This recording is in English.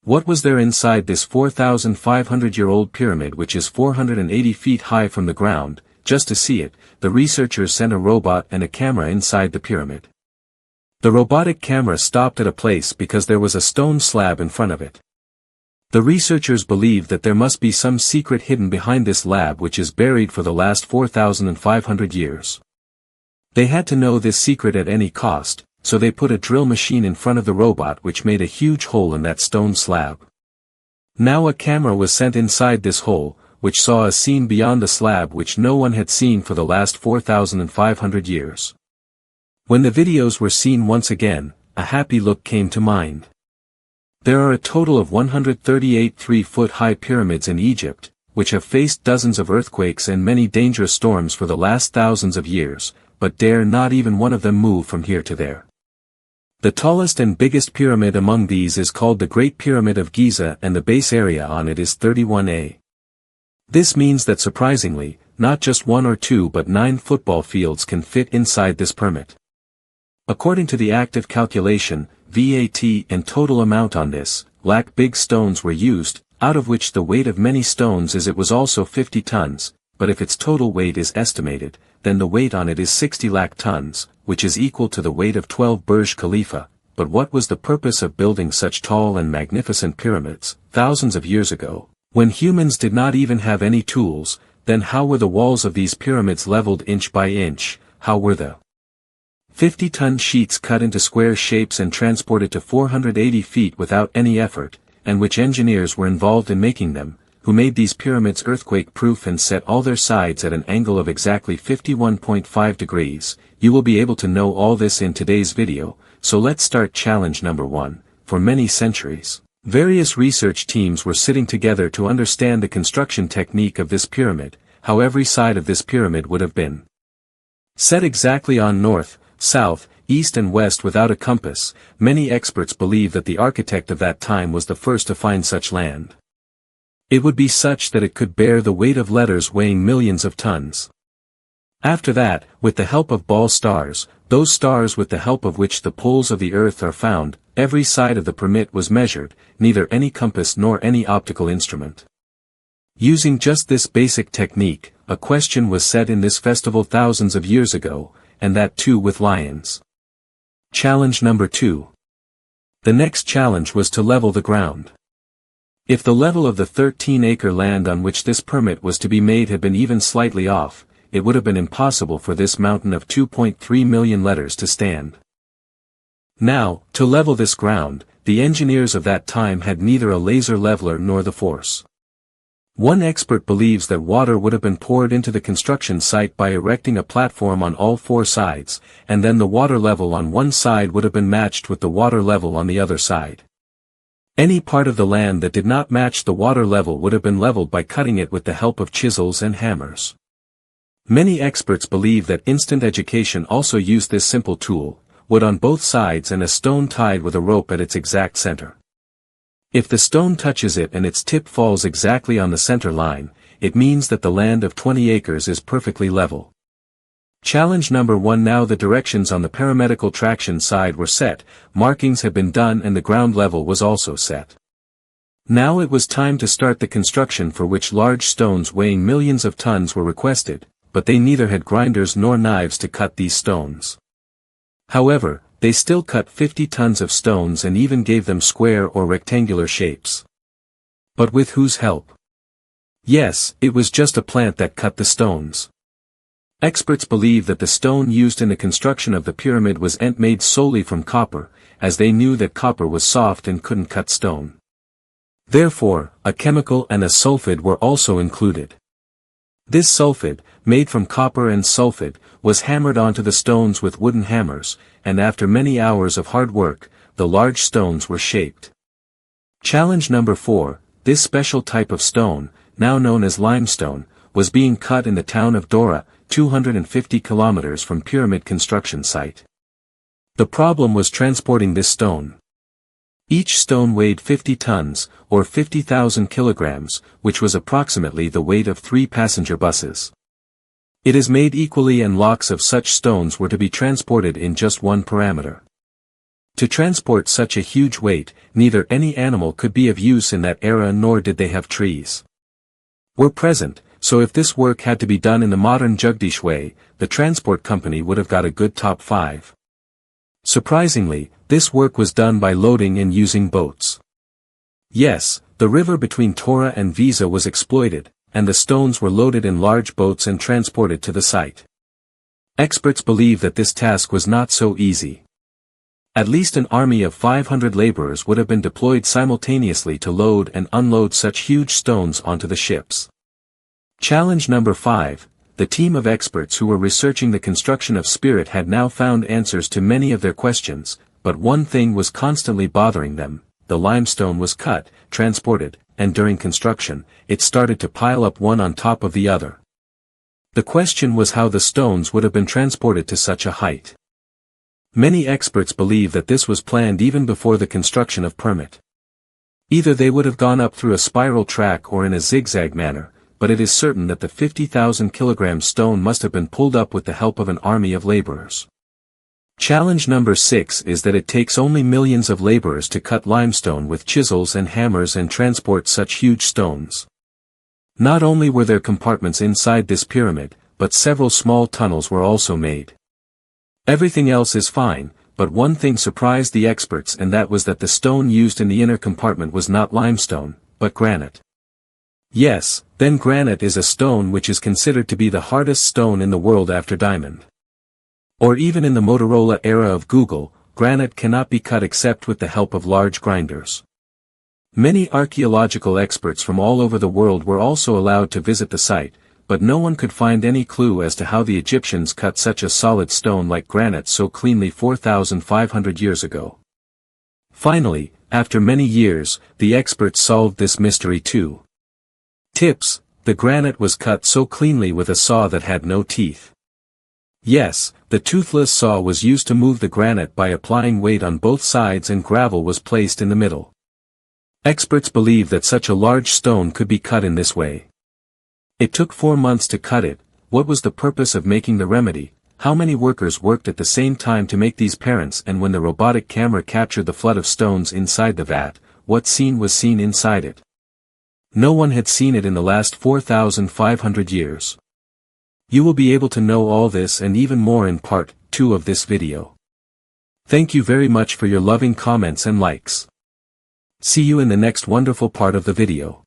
What was there inside this 4,500-year-old pyramid, which is 480 feet high from the ground? Just to see it, the researchers sent a robot and a camera inside the pyramid. The robotic camera stopped at a place because there was a stone slab in front of it. The researchers believe that there must be some secret hidden behind this lab which is buried for the last 4,500 years. They had to know this secret at any cost, so they put a drill machine in front of the robot which made a huge hole in that stone slab. Now a camera was sent inside this hole, which saw a scene beyond the slab which no one had seen for the last 4,500 years. When the videos were seen once again, a happy look came to mind. There are a total of 138 3-foot-high pyramids in Egypt, which have faced dozens of earthquakes and many dangerous storms for the last thousands of years, but dare not even one of them move from here to there. The tallest and biggest pyramid among these is called the Great Pyramid of Giza, and the base area on it is 31 A. This means that surprisingly, not just 1 or 2 but 9 football fields can fit inside this pyramid. According to the active calculation, VAT and total amount on this, lakh big stones were used, out of which the weight of many stones is it was also 50 tons, but if its total weight is estimated, then the weight on it is 60 lakh tons, which is equal to the weight of 12 Burj Khalifa. But what was the purpose of building such tall and magnificent pyramids, thousands of years ago, when humans did not even have any tools? Then how were the walls of these pyramids leveled inch by inch? How were the 50-ton sheets cut into square shapes and transported to 480 feet without any effort, and which engineers were involved in making them, who made these pyramids earthquake-proof and set all their sides at an angle of exactly 51.5 degrees? You will be able to know all this in today's video, so let's start challenge number 1. For many centuries, various research teams were sitting together to understand the construction technique of this pyramid, how every side of this pyramid would have been set exactly on north, south, east and west without a compass. Many experts believe that the architect of that time was the first to find such land. It would be such that it could bear the weight of letters weighing millions of tons. After that, with the help of ball stars, those stars with the help of which the poles of the earth are found, every side of the pyramid was measured, neither any compass nor any optical instrument. Using just this basic technique, a question was set in this festival thousands of years ago, and that too with lions. Challenge number 2. The next challenge was to level the ground. If the level of the 13-acre land on which this pyramid was to be made had been even slightly off, it would have been impossible for this mountain of 2.3 million letters to stand. Now, to level this ground, the engineers of that time had neither a laser leveler nor the force. One expert believes that water would have been poured into the construction site by erecting a platform on all 4 sides, and then the water level on one side would have been matched with the water level on the other side. Any part of the land that did not match the water level would have been leveled by cutting it with the help of chisels and hammers. Many experts believe that instant education also used this simple tool, wood on both sides and a stone tied with a rope at its exact center. If the stone touches it and its tip falls exactly on the center line, it means that the land of 20 acres is perfectly level. Challenge number 1. Now the directions on the paramedical traction side were set, markings had been done and the ground level was also set. Now it was time to start the construction, for which large stones weighing millions of tons were requested, but they neither had grinders nor knives to cut these stones. However, they still cut 50 tons of stones and even gave them square or rectangular shapes. But with whose help? Yes, it was just a plant that cut the stones. Experts believe that the stone used in the construction of the pyramid was made solely from copper, as they knew that copper was soft and couldn't cut stone. Therefore, a chemical and a sulfide were also included. This sulfide, made from copper and sulfide, was hammered onto the stones with wooden hammers, and after many hours of hard work, the large stones were shaped. Challenge number 4. This special type of stone, now known as limestone, was being cut in the town of Dora, 250 kilometers from pyramid construction site. The problem was transporting this stone. Each stone weighed 50 tons, or 50,000 kilograms, which was approximately the weight of 3 passenger buses. It is made equally, and lots of such stones were to be transported in just one parameter. To transport such a huge weight, neither any animal could be of use in that era nor did they have trees. Were present, so if this work had to be done in the modern Jagdish way, the transport company would have got a good top 5. Surprisingly, this work was done by loading and using boats. Yes, the river between Tora and Giza was exploited, and the stones were loaded in large boats and transported to the site. Experts believe that this task was not so easy. At least an army of 500 laborers would have been deployed simultaneously to load and unload such huge stones onto the ships. Challenge number 5, the team of experts who were researching the construction of Spirit had now found answers to many of their questions, but one thing was constantly bothering them: the limestone was cut, transported, and during construction, it started to pile up one on top of the other. The question was how the stones would have been transported to such a height. Many experts believe that this was planned even before the construction of Pyramid. Either they would have gone up through a spiral track or in a zigzag manner, but it is certain that the 50,000 kilogram stone must have been pulled up with the help of an army of laborers. Challenge number 6 is that it takes only millions of laborers to cut limestone with chisels and hammers and transport such huge stones. Not only were there compartments inside this pyramid, but several small tunnels were also made. Everything else is fine, but one thing surprised the experts, and that was that the stone used in the inner compartment was not limestone, but granite. Yes, then granite is a stone which is considered to be the hardest stone in the world after diamond. Or even in the Motorola era of Google, granite cannot be cut except with the help of large grinders. Many archaeological experts from all over the world were also allowed to visit the site, but no one could find any clue as to how the Egyptians cut such a solid stone like granite so cleanly 4,500 years ago. Finally, after many years, the experts solved this mystery too. Tips: the granite was cut so cleanly with a saw that had no teeth. Yes, the toothless saw was used to move the granite by applying weight on both sides, and gravel was placed in the middle. Experts believe that such a large stone could be cut in this way. It took 4 months to cut it. What was the purpose of making the remedy? How many workers worked at the same time to make these parents? And when the robotic camera captured the flood of stones inside the vat, what scene was seen inside it? No one had seen it in the last 4,500 years. You will be able to know all this and even more in part 2 of this video. Thank you very much for your loving comments and likes. See you in the next wonderful part of the video.